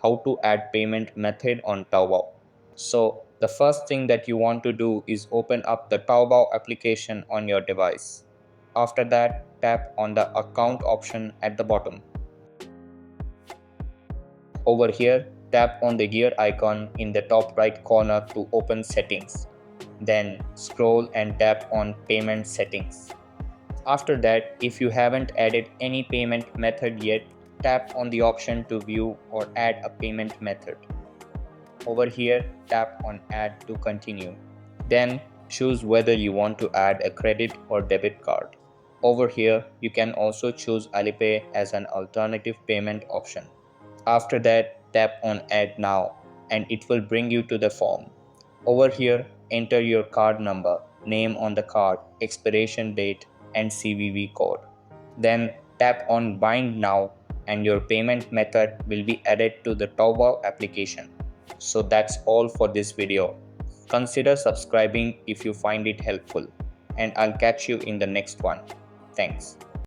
how to add payment method on Taobao. So the first thing that you want to do is open up the Taobao application on your device. After that, tap on the account option at the bottom. Over here, tap on the gear icon in the top right corner to open settings. Then scroll and tap on payment settings. After that, if you haven't added any payment method yet, tap on the option to view or add a payment method. Over here, tap on add to continue. Then choose whether you want to add a credit or debit card. Over here, you can also choose Alipay as an alternative payment option. After that, tap on add now and it will bring you to the form. Over here, enter your card number, name on the card, expiration date, and CVV code. Then tap on bind now and your payment method will be added to the Taobao application. So that's all for this video. Consider subscribing if you find it helpful, and I'll catch you in the next one. Thanks.